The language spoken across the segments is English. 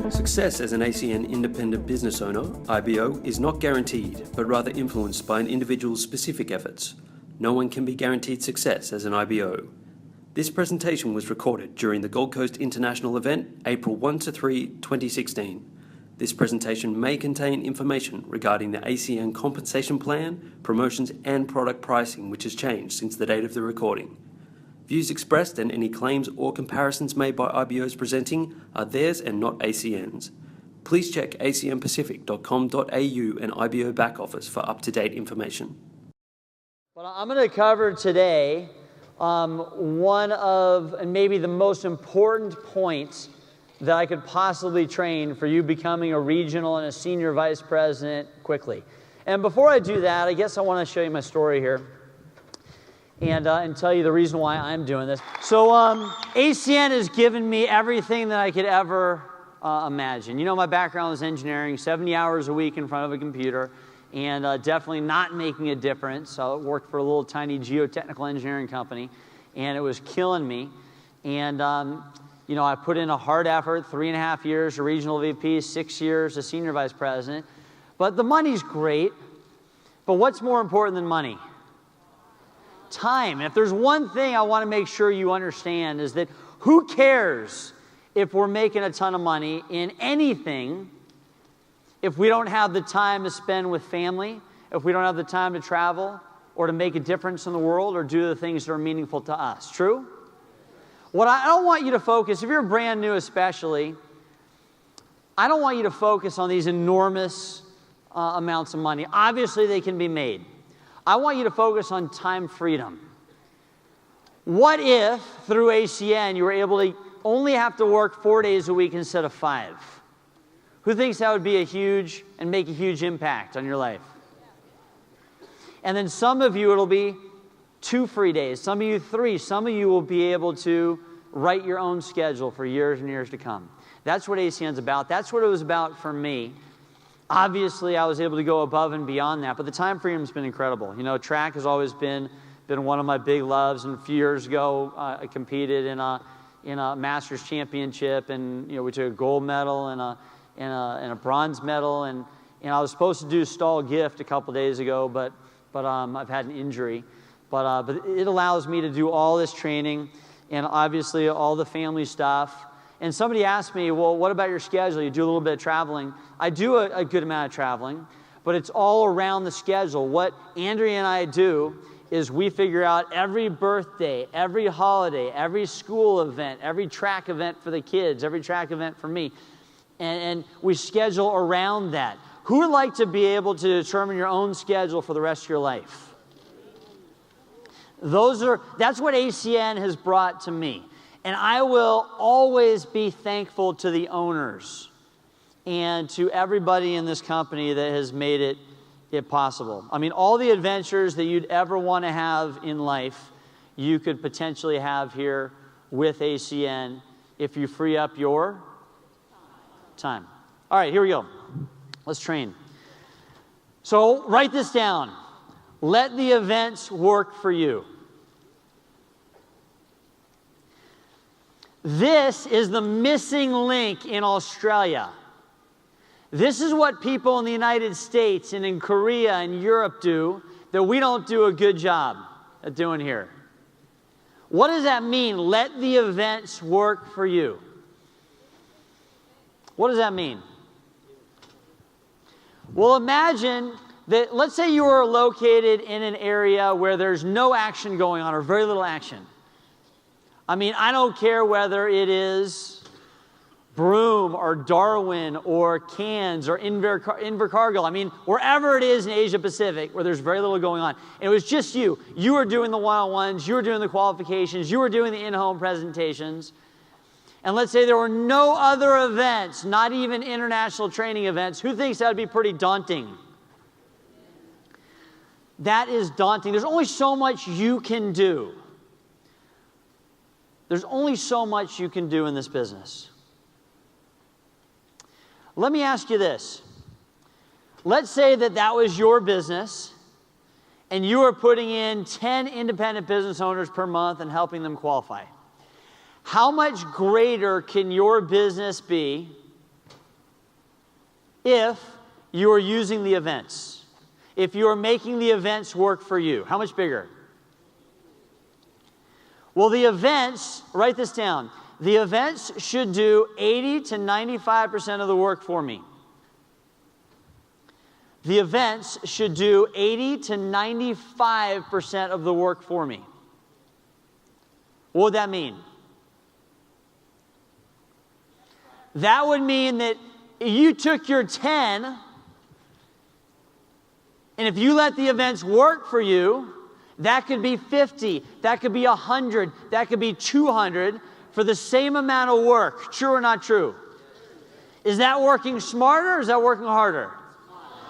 Success as an ACN independent business owner, IBO, is not guaranteed, but rather influenced by an individual's specific efforts. No one can be guaranteed success as an IBO. This presentation was recorded during the Gold Coast International event, April 1 to 3, 2016. This presentation may contain information regarding the ACN compensation plan, promotions and product pricing which has changed since the date of the recording. Views expressed and any claims or comparisons made by IBOs presenting are theirs and not ACN's. Please check acnpacific.com.au and IBO back office for up-to-date information. Well, I'm going to cover today one of, and maybe the most important points that I could possibly train for you becoming a regional and a senior vice president quickly. And before I do that, I guess I want to show you my story here and tell you the reason why I'm doing this. So ACN has given me everything that I could ever imagine. You know, my background is engineering, 70 hours a week in front of a computer, and definitely not making a difference. So I worked for a little tiny geotechnical engineering company, and it was killing me. And you know, I put in a hard effort, 3.5 years a regional VP, 6 years a senior vice president. But the money's great, but what's more important than money? Time. If there's one thing I want to make sure you understand is that who cares if we're making a ton of money in anything if we don't have the time to spend with family, if we don't have the time to travel or to make a difference in the world or do the things that are meaningful to us. True? What I don't want you to focus, if you're brand new especially, I don't want you to focus on these enormous amounts of money. Obviously, they can be made. I want you to focus on time freedom. What if, through ACN, you were able to only have to work 4 days a week instead of 5? Who thinks that would be a huge and make a huge impact on your life? And then some of you, it'll be 2 free days. Some of you 3. Some of you will be able to write your own schedule for years and years to come. That's what ACN's about. That's what it was about for me. Obviously, I was able to go above and beyond that, but the time freedom's been incredible. You know, track has always been one of my big loves, and a few years ago, I competed in a Masters championship, and you know, we took a gold medal and a bronze medal, and I was supposed to do stall gift a couple days ago, but I've had an injury. But it allows me to do all this training, and obviously all the family stuff. And somebody asked me, well, what about your schedule? You do a little bit of traveling. I do a good amount of traveling, but it's all around the schedule. What Andrea and I do is we figure out every birthday, every holiday, every school event, every track event for the kids, every track event for me, and we schedule around that. Who would like to be able to determine your own schedule for the rest of your life? That's what ACN has brought to me. And I will always be thankful to the owners and to everybody in this company that has made it possible. I mean, all the adventures that you'd ever want to have in life, you could potentially have here with ACN if you free up your time. All right, here we go. Let's train. So write this down. Let the events work for you. This is the missing link in Australia. This is what people in the United States and in Korea and Europe do that we don't do a good job at doing here. What does that mean? Let the events work for you. What does that mean? Well, imagine that, let's say you are located in an area where there's no action going on or very little action. I mean, I don't care whether it is Broome or Darwin or Cairns or Invercargill. I mean, wherever it is in Asia Pacific where there's very little going on. And it was just you. You were doing the one-on-ones. You were doing the qualifications. You were doing the in-home presentations. And let's say there were no other events, not even international training events. Who thinks that would be pretty daunting? That is daunting. There's only so much you can do. There's only so much you can do in this business. Let me ask you this. Let's say that was your business, and you were putting in 10 independent business owners per month and helping them qualify. How much greater can your business be if you are using the events? If you are making the events work for you? How much bigger? Well, the events, write this down, the events should do 80 to 95% of the work for me. The events should do 80 to 95% of the work for me. What would that mean? That would mean that you took your 10, and if you let the events work for you, that could be 50, that could be 100, that could be 200 for the same amount of work. True or not true? Is that working smarter or is that working harder?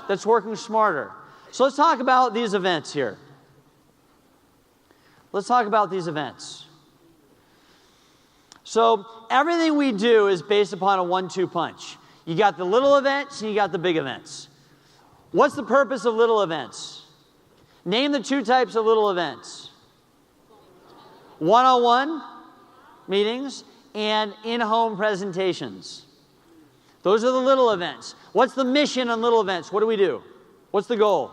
That's working smarter. So let's talk about these events here. Let's talk about these events. So everything we do is based upon a 1-2 punch. You got the little events and you got the big events. What's the purpose of little events? Name the 2 types of little events. One-on-one meetings and in-home presentations. Those are the little events. What's the mission on little events? What do we do? What's the goal?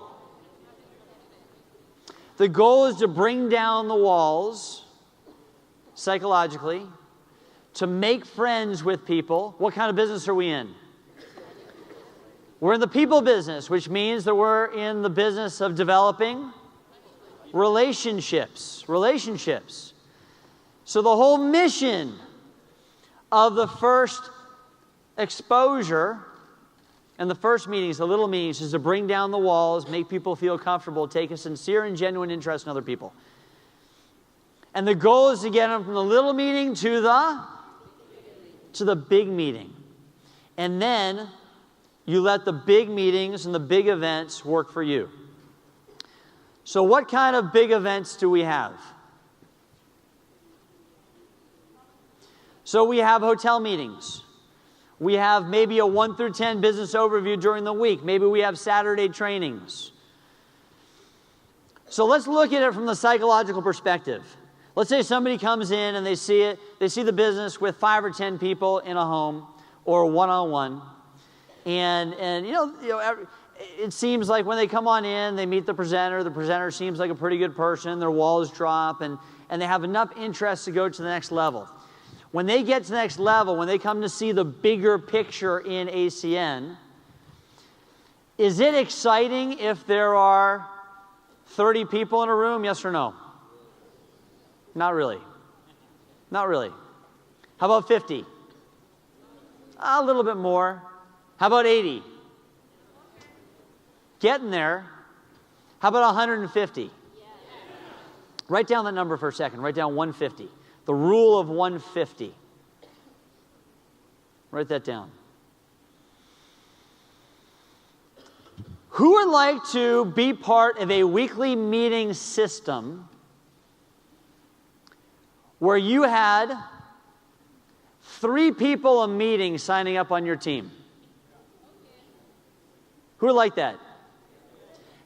The goal is to bring down the walls psychologically, to make friends with people. What kind of business are we in? We're in the people business, which means that we're in the business of developing relationships. Relationships. So the whole mission of the first exposure and the first meetings, the little meetings, is to bring down the walls, make people feel comfortable, take a sincere and genuine interest in other people. And the goal is to get them from the little meeting to the big meeting. And then you let the big meetings and the big events work for you. So what kind of big events do we have? So we have hotel meetings. We have maybe a 1 through 10 business overview during the week. Maybe we have Saturday trainings. So let's look at it from the psychological perspective. Let's say somebody comes in and they see the business with 5 or 10 people in a home or one-on-one. And you know, it seems like when they come on in, they meet the presenter seems like a pretty good person, their walls drop, and they have enough interest to go to the next level. When they get to the next level, when they come to see the bigger picture in ACN, is it exciting if there are 30 people in a room, yes or no? Not really. Not really. How about 50? A little bit more. How about 80? Getting there. How about 150? Write down that number for a second. Write down 150. The rule of 150. Write that down. Who would like to be part of a weekly meeting system where you had 3 people a meeting signing up on your team? Who would like that?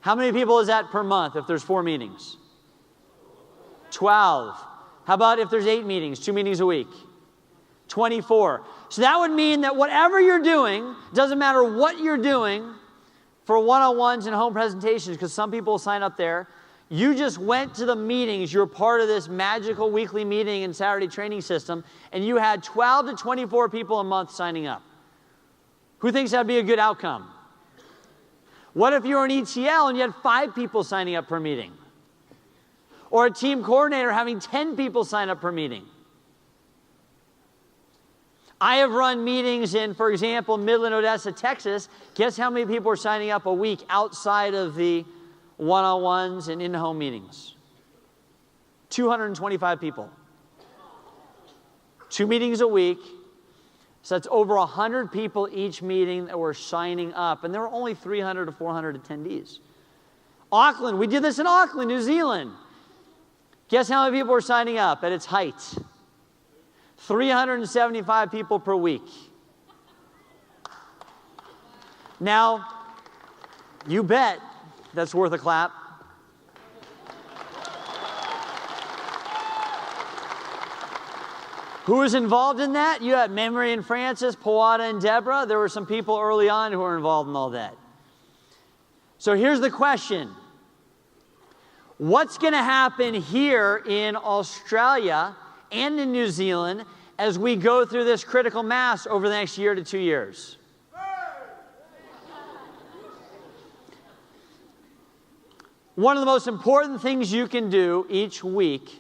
How many people is that per month if there's 4 meetings? 12. How about if there's 8 meetings, 2 meetings a week? 24. So that would mean that whatever you're doing, doesn't matter what you're doing for one-on-ones and home presentations, because some people sign up there, you just went to the meetings, you're part of this magical weekly meeting and Saturday training system, and you had 12 to 24 people a month signing up. Who thinks that'd be a good outcome? What if you're an ETL and you had 5 people signing up per meeting? Or a team coordinator having 10 people sign up per meeting? I have run meetings in, for example, Midland, Odessa, Texas. Guess how many people are signing up a week outside of the one-on-ones and in-home meetings? 225 people. 2 meetings a week. So that's over 100 people each meeting that were signing up. And there were only 300 to 400 attendees. Auckland, we did this in Auckland, New Zealand. Guess how many people were signing up at its height? 375 people per week. Now, you bet that's worth a clap. Who was involved in that? You had Memory and Francis, Powada and Deborah. There were some people early on who were involved in all that. So here's the question. What's going to happen here in Australia and in New Zealand as we go through this critical mass over the next year to 2 years? One of the most important things you can do each week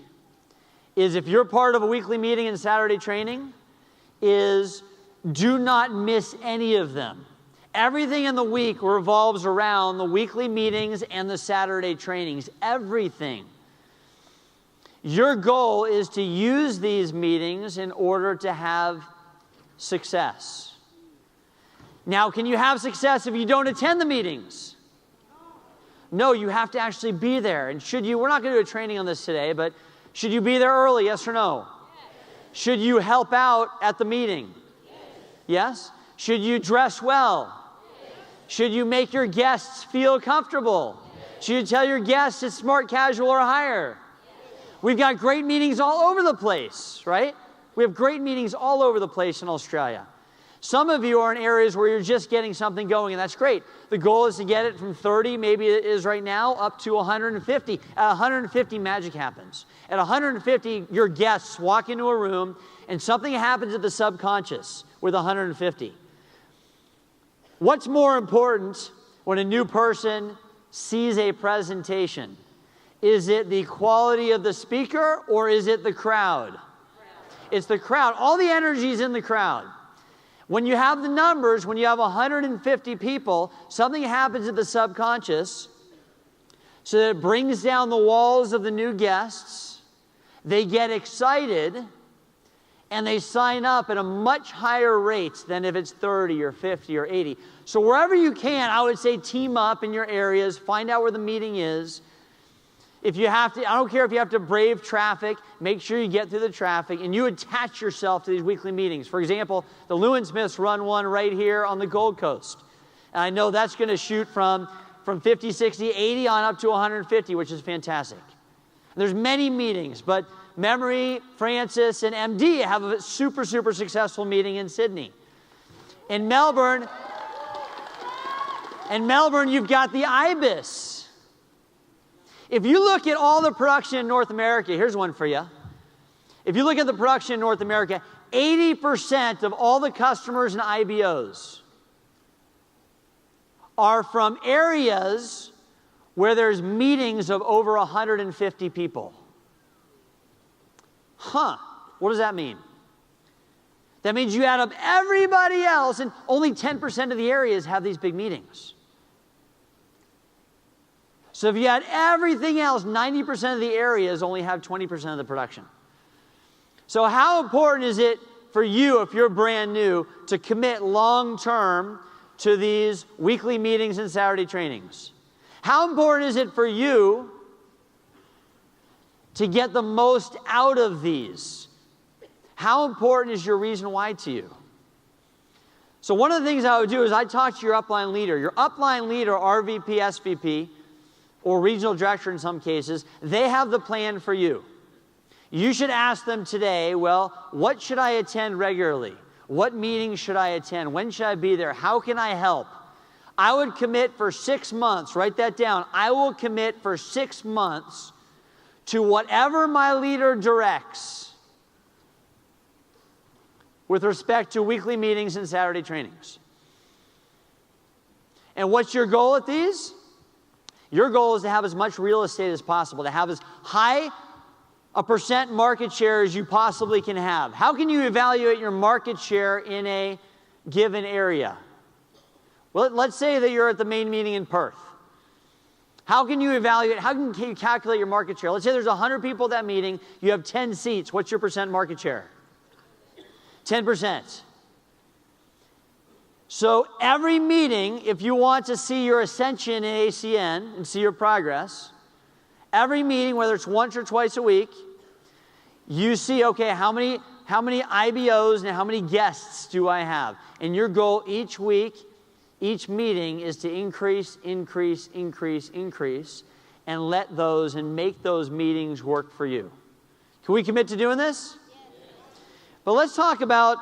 is, if you're part of a weekly meeting and Saturday training, is do not miss any of them. Everything in the week revolves around the weekly meetings and the Saturday trainings. Everything. Your goal is to use these meetings in order to have success. Now, can you have success if you don't attend the meetings? No, you have to actually be there. And should you, we're not going to do a training on this today, but should you be there early, yes or no? Yes. Should you help out at the meeting? Yes? Should you dress well? Yes. Should you make your guests feel comfortable? Yes. Should you tell your guests it's smart, casual, or higher? Yes. We've got great meetings all over the place, right? We have great meetings all over the place in Australia. Some of you are in areas where you're just getting something going, and that's great. The goal is to get it from 30, maybe it is right now, up to 150. At 150, magic happens. At 150, your guests walk into a room, and something happens at the subconscious with 150. What's more important when a new person sees a presentation? Is it the quality of the speaker, or is it the crowd? It's the crowd. All the energy is in the crowd. When you have the numbers, when you have 150 people, something happens at the subconscious so that it brings down the walls of the new guests. They get excited, and they sign up at a much higher rate than if it's 30 or 50 or 80. So wherever you can, I would say team up in your areas, find out where the meeting is. If you have to, I don't care if you have to brave traffic, make sure you get through the traffic, and you attach yourself to these weekly meetings. For example, the Lewin Smiths run one right here on the Gold Coast. And I know that's going to shoot from 50, 60, 80 on up to 150, which is fantastic. And there's many meetings, but Memory, Francis, and MD have a super, super successful meeting in Sydney. In Melbourne, you've got the IBIS. If you look at all the production in North America, here's one for you. If you look at the production in North America, 80% of all the customers in IBOs are from areas where there's meetings of over 150 people. What does that mean? That means you add up everybody else, and only 10% of the areas have these big meetings. So if you had everything else, 90% of the areas only have 20% of the production. So how important is it for you, if you're brand new, to commit long-term to these weekly meetings and Saturday trainings? How important is it for you to get the most out of these? How important is your reason why to you? So one of the things I would do is I'd talk to your upline leader. Your upline leader, RVP, SVP, or regional director in some cases, they have the plan for you. You should ask them today, well, what should I attend regularly? What meetings should I attend? When should I be there? How can I help? I would commit for 6 months, write that down. I will commit for 6 months to whatever my leader directs with respect to weekly meetings and Saturday trainings. And what's your goal at these? Your goal is to have as much real estate as possible, to have as high a percent market share as you possibly can have. How can you evaluate your market share in a given area? Well, let's say that you're at the main meeting in Perth. How can you evaluate, how can you calculate your market share? Let's say there's 100 people at that meeting, you have 10 seats. What's your percent market share? 10%. So every meeting, if you want to see your ascension in ACN and see your progress, every meeting, whether it's once or twice a week, you see, okay, how many IBOs and how many guests do I have? And your goal each week, each meeting is to increase, and let those and make those meetings work for you. Can we commit to doing this? Yes. But let's talk about,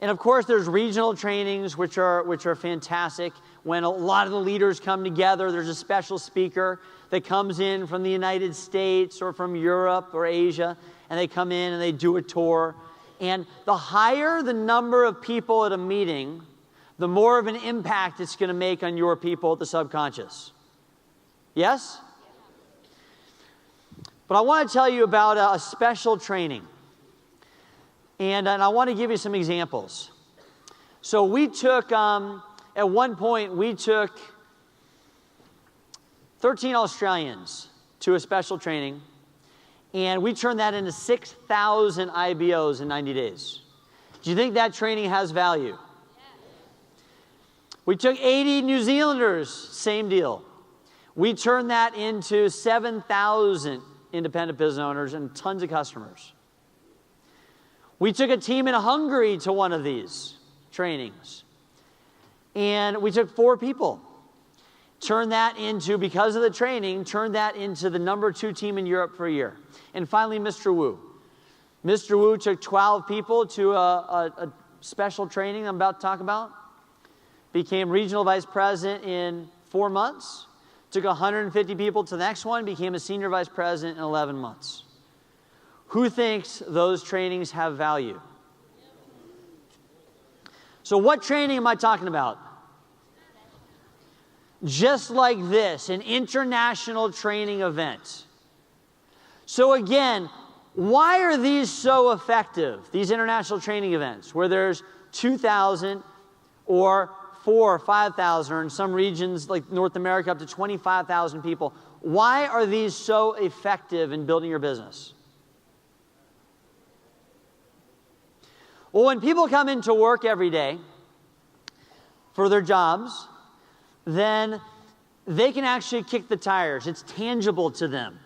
and of course there's regional trainings which are fantastic. When a lot of the leaders come together, there's a special speaker that comes in from the United States or from Europe or Asia, and they come in and they do a tour. And the higher the number of people at a meeting, the more of an impact it's going to make on your people at the subconscious. Yes? But I want to tell you about a special training. And I want to give you some examples. So we took, at one point, we took 13 Australians to a special training, and we turned that into 6,000 IBOs in 90 days. Do you think that training has value? We took 80 New Zealanders, same deal. We turned that into 7,000 independent business owners and tons of customers. We took a team in Hungary to one of these trainings, and we took 4 people. Turned that into, because of the training, turned that into the number 2 team in Europe for a year. And finally, Mr. Wu. Mr. Wu took 12 people to a special training I'm about to talk about. Became regional vice president in 4 months. Took 150 people to the next one, became a senior vice president in 11 months. Who thinks those trainings have value? So what training am I talking about? Just like this, an international training event. So again, why are these so effective, these international training events, where there's 2,000 or 4,000 or 5,000, or in some regions like North America up to 25,000 people? Why are these so effective in building your business? Well, when people come into work every day for their jobs, then they can actually kick the tires. It's tangible to them.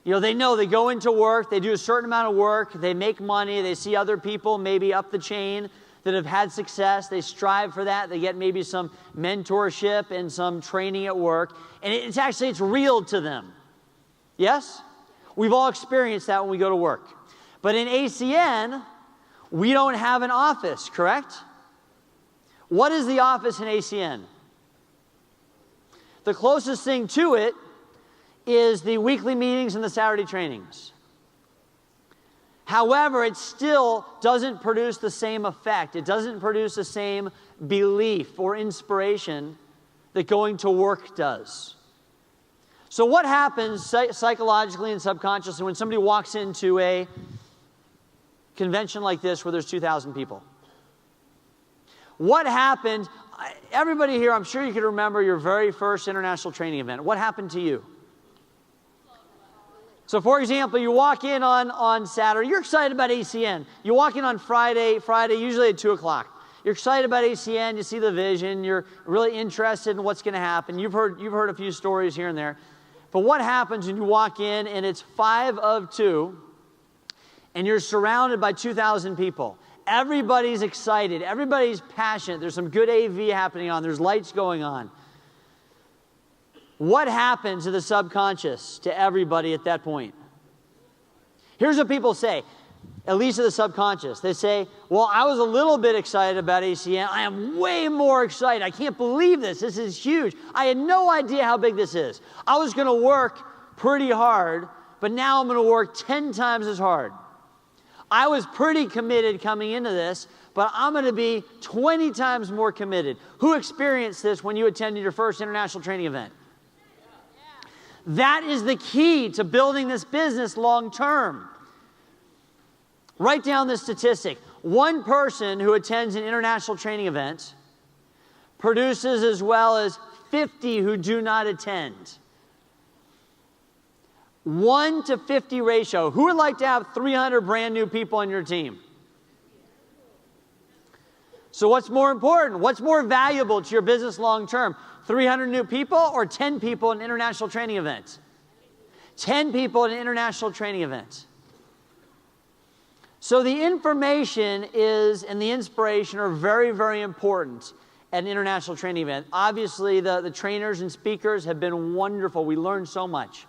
You know they go into work, they do a certain amount of work, they make money, they see other people maybe up the chain that have had success, they strive for that, they get maybe some mentorship and some training at work, and it's real to them. Yes? We've all experienced that when we go to work. But in ACN, we don't have an office, correct? What is the office in ACN? The closest thing to it is the weekly meetings and the Saturday trainings. However, it still doesn't produce the same effect. It doesn't produce the same belief or inspiration that going to work does. So what happens psychologically and subconsciously when somebody walks into a convention like this where there's 2,000 people? What happened? Everybody here, I'm sure you can remember your very first international training event. What happened to you? So for example, you walk in on Saturday. You're excited about ACN. You walk in on Friday usually at 2 o'clock. You're excited about ACN. You see the vision. You're really interested in what's going to happen. You've heard a few stories here and there. But what happens when you walk in and it's 5 of 2 and you're surrounded by 2,000 people? Everybody's excited. Everybody's passionate. There's some good AV happening on. There's lights going on. What happens to the subconscious, to everybody at that point? Here's what people say, at least to the subconscious. They say, well, I was a little bit excited about ACN. I am way more excited. I can't believe this. This is huge. I had no idea how big this is. I was going to work pretty hard, but now I'm going to work 10 times as hard. I was pretty committed coming into this, but I'm going to be 20 times more committed. Who experienced this when you attended your first international training event? That is the key to building this business long term. Write down this statistic. One person who attends an international training event produces as well as 50 who do not attend. 1 to 50 ratio. Who would like to have 300 brand new people on your team? So what's more important? What's more valuable to your business long term? 300 new people or 10 people in an international training event? 10 people in an international training event. So the information and the inspiration are very, very important at an international training event. Obviously, the trainers and speakers have been wonderful. We learned so much.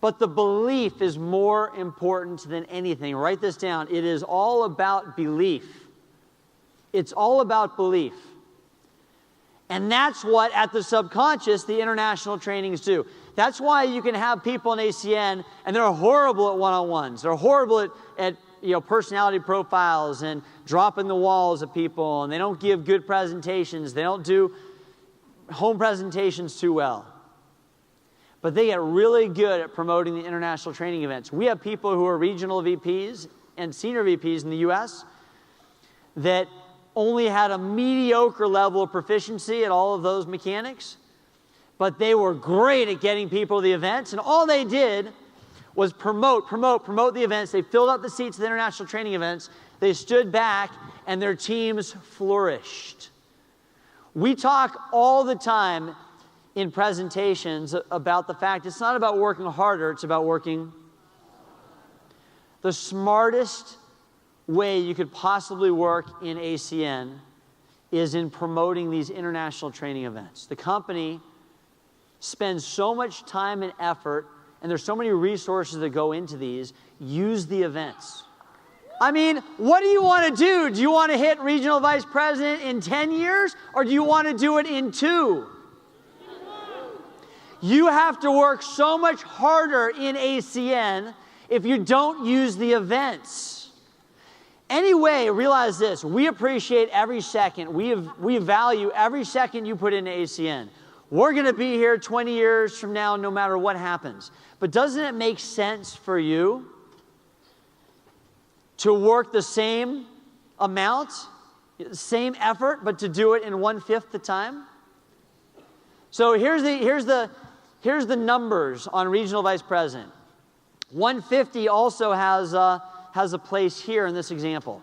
But the belief is more important than anything. Write this down. It is all about belief. It's all about belief. And that's what, at the subconscious, the international trainings do. That's why you can have people in ACN, and they're horrible at one-on-ones. They're horrible at personality profiles and dropping the walls of people, and they don't give good presentations. They don't do home presentations too well. But they get really good at promoting the international training events. We have people who are regional VPs and senior VPs in the U.S. that only had a mediocre level of proficiency at all of those mechanics, but they were great at getting people to the events, and all they did was promote the events. They filled up the seats at the international training events. They stood back, and their teams flourished. We talk all the time in presentations about the fact it's not about working harder, it's about working. The smartest way you could possibly work in ACN is in promoting these international training events. The company spends so much time and effort, and there's so many resources that go into these. Use the events. I mean, what do you want to do? Do you want to hit regional vice president in 10 years, or do you want to do it in 2? You have to work so much harder in ACN if you don't use the events. Anyway, realize this. We appreciate every second. We value every second you put into ACN. We're going to be here 20 years from now no matter what happens. But doesn't it make sense for you to work the same amount, same effort, but to do it in 1/5 the time? So here's the numbers on regional vice president. 150 also has a place here in this example.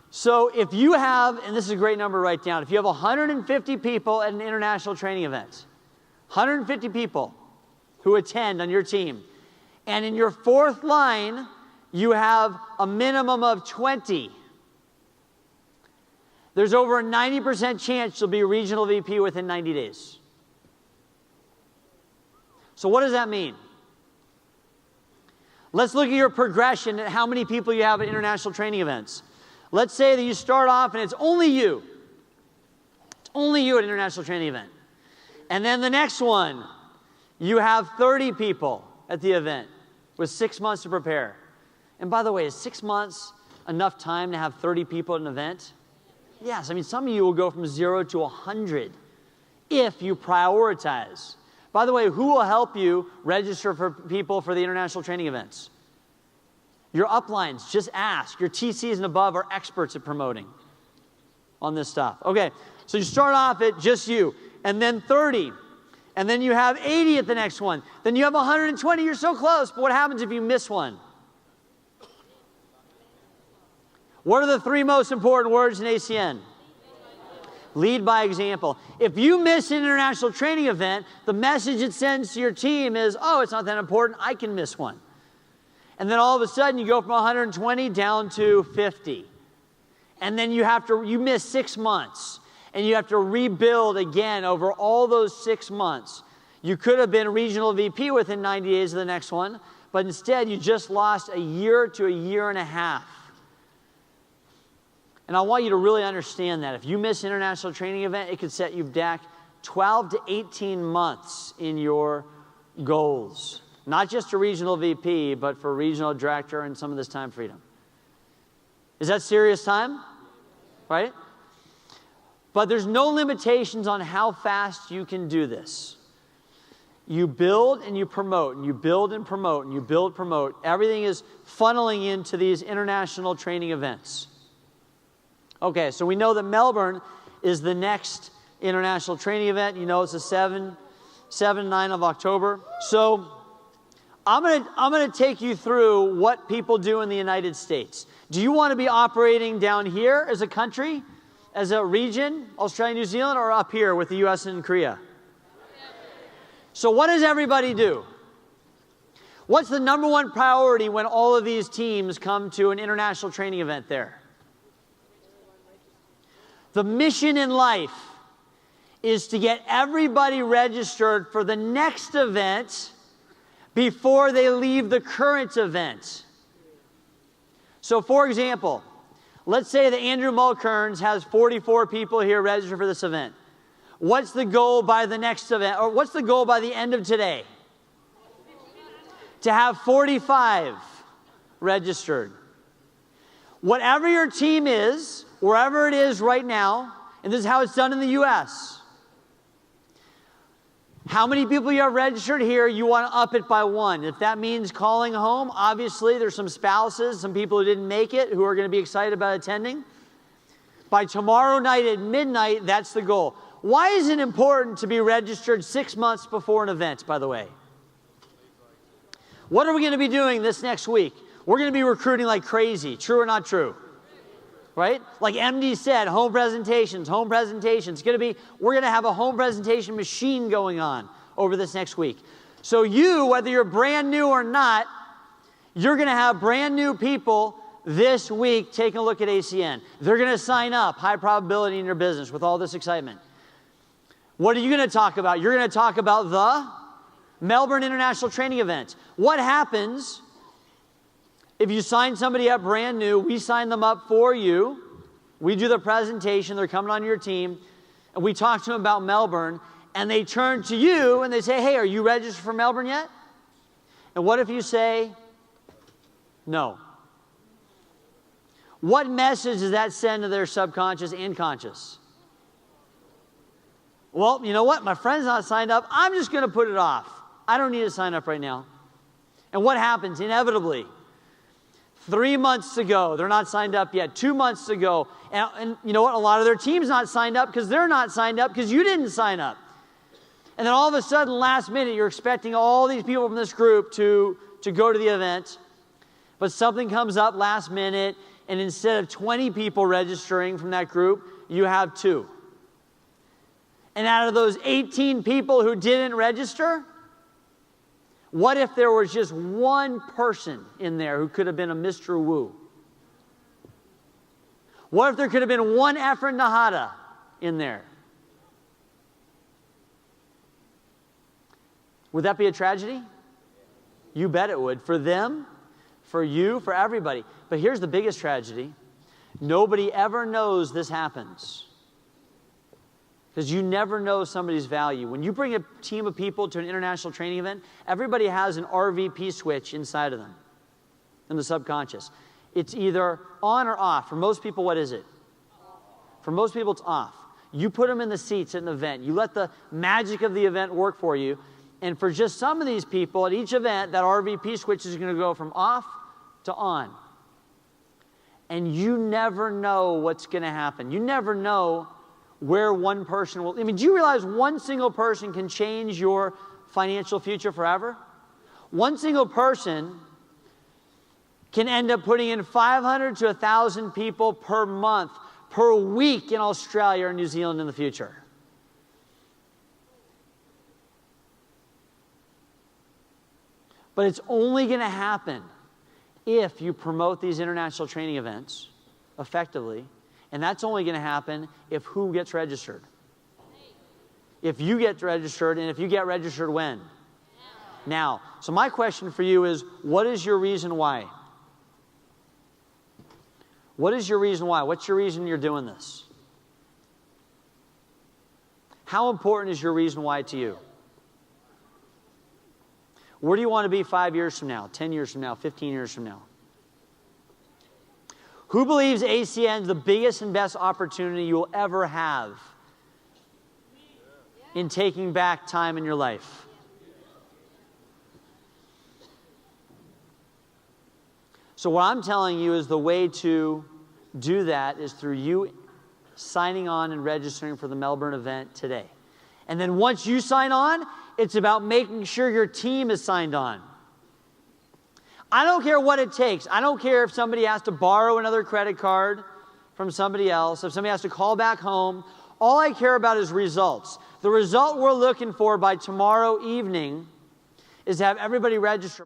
So if you have, and this is a great number to write down, if you have 150 people at an international training event, 150 people who attend on your team, and in your 4th line, you have a minimum of 20, there's over a 90% chance you'll be a regional VP within 90 days. So what does that mean? Let's look at your progression at how many people you have at international training events. Let's say that you start off and it's only you. It's only you at an international training event. And then the next one, you have 30 people at the event with 6 months to prepare. And by the way, is 6 months enough time to have 30 people at an event? Yes, I mean, some of you will go from 0 to 100 if you prioritize. By the way, who will help you register for people for the international training events? Your uplines, just ask. Your TCs and above are experts at promoting on this stuff. Okay, so you start off at just you, and then 30, and then you have 80 at the next one. Then you have 120, you're so close, but what happens if you miss one? What are the 3 most important words in ACN? Lead by example. If you miss an international training event, the message it sends to your team is, oh, it's not that important, I can miss one. And then all of a sudden, you go from 120 down to 50. And then you miss 6 months, and you have to rebuild again over all those 6 months. You could have been regional VP within 90 days of the next one, but instead, you just lost a year to a year and a half. And I want you to really understand that. If you miss an international training event, it could set you back 12 to 18 months in your goals. Not just a regional VP, but for regional director and some of this time freedom. Is that serious time? Right? But there's no limitations on how fast you can do this. You build and you promote, and you build and promote, and you build, promote. Everything is funneling into these international training events. Okay, so we know that Melbourne is the next international training event. You know it's the 7 and 9 of October. So I'm gonna take you through what people do in the United States. Do you want to be operating down here as a country, as a region, Australia, New Zealand, or up here with the US and Korea? So what does everybody do? What's the number one priority when all of these teams come to an international training event there? The mission in life is to get everybody registered for the next event before they leave the current event. So for example, let's say that Andrew Mulkerns has 44 people here registered for this event. What's the goal by the next event, or what's the goal by the end of today? To have 45 registered. Whatever your team is, wherever it is right now, and this is how it's done in the U.S., how many people you have registered here, you want to up it by 1. If that means calling home, obviously there's some spouses, some people who didn't make it, who are going to be excited about attending. By tomorrow night at midnight, that's the goal. Why is it important to be registered 6 months before an event, by the way? What are we going to be doing this next week? We're going to be recruiting like crazy. True or not true? Right? Like MD said, home presentations, home presentations. We're going to have a home presentation machine going on over this next week. So you, whether you're brand new or not, you're going to have brand new people this week taking a look at ACN. They're going to sign up, high probability in your business with all this excitement. What are you going to talk about? You're going to talk about the Melbourne International Training Event. What happens if you sign somebody up brand new? We sign them up for you. We do the presentation. They're coming on your team. And we talk to them about Melbourne. And they turn to you and they say, hey, are you registered for Melbourne yet? And what if you say no? What message does that send to their subconscious and conscious? Well, you know what? My friend's not signed up. I'm just going to put it off. I don't need to sign up right now. And what happens? Inevitably, 3 months to go, they're not signed up yet. 2 months to go. And you know what? A lot of their team's not signed up because they're not signed up because you didn't sign up. And then all of a sudden, last minute, you're expecting all these people from this group to go to the event. But something comes up last minute, and instead of 20 people registering from that group, you have 2. And out of those 18 people who didn't register, what if there was just one person in there who could have been a Mr. Wu? What if there could have been one Efren Nahata in there? Would that be a tragedy? You bet it would. For them, for you, for everybody. But here's the biggest tragedy. Nobody ever knows this happens. Because you never know somebody's value. When you bring a team of people to an international training event, everybody has an RVP switch inside of them, in the subconscious. It's either on or off. For most people, what is it? For most people, it's off. You put them in the seats at an event. You let the magic of the event work for you. And for just some of these people, at each event, that RVP switch is going to go from off to on. And you never know what's going to happen. You never know where one person will. I mean, do you realize one single person can change your financial future forever? One single person can end up putting in 500 to 1,000 people per month, per week in Australia or New Zealand in the future. But it's only going to happen if you promote these international training events effectively. And that's only going to happen if who gets registered? If you get registered, and if you get registered when? Now. So my question for you is, what is your reason why? What is your reason why? What's your reason you're doing this? How important is your reason why to you? Where do you want to be 5 years from now, 10 years from now, 15 years from now? Who believes ACN is the biggest and best opportunity you will ever have in taking back time in your life? So what I'm telling you is the way to do that is through you signing on and registering for the Melbourne event today. And then once you sign on, it's about making sure your team is signed on. I don't care what it takes. I don't care if somebody has to borrow another credit card from somebody else, if somebody has to call back home. All I care about is results. The result we're looking for by tomorrow evening is to have everybody register.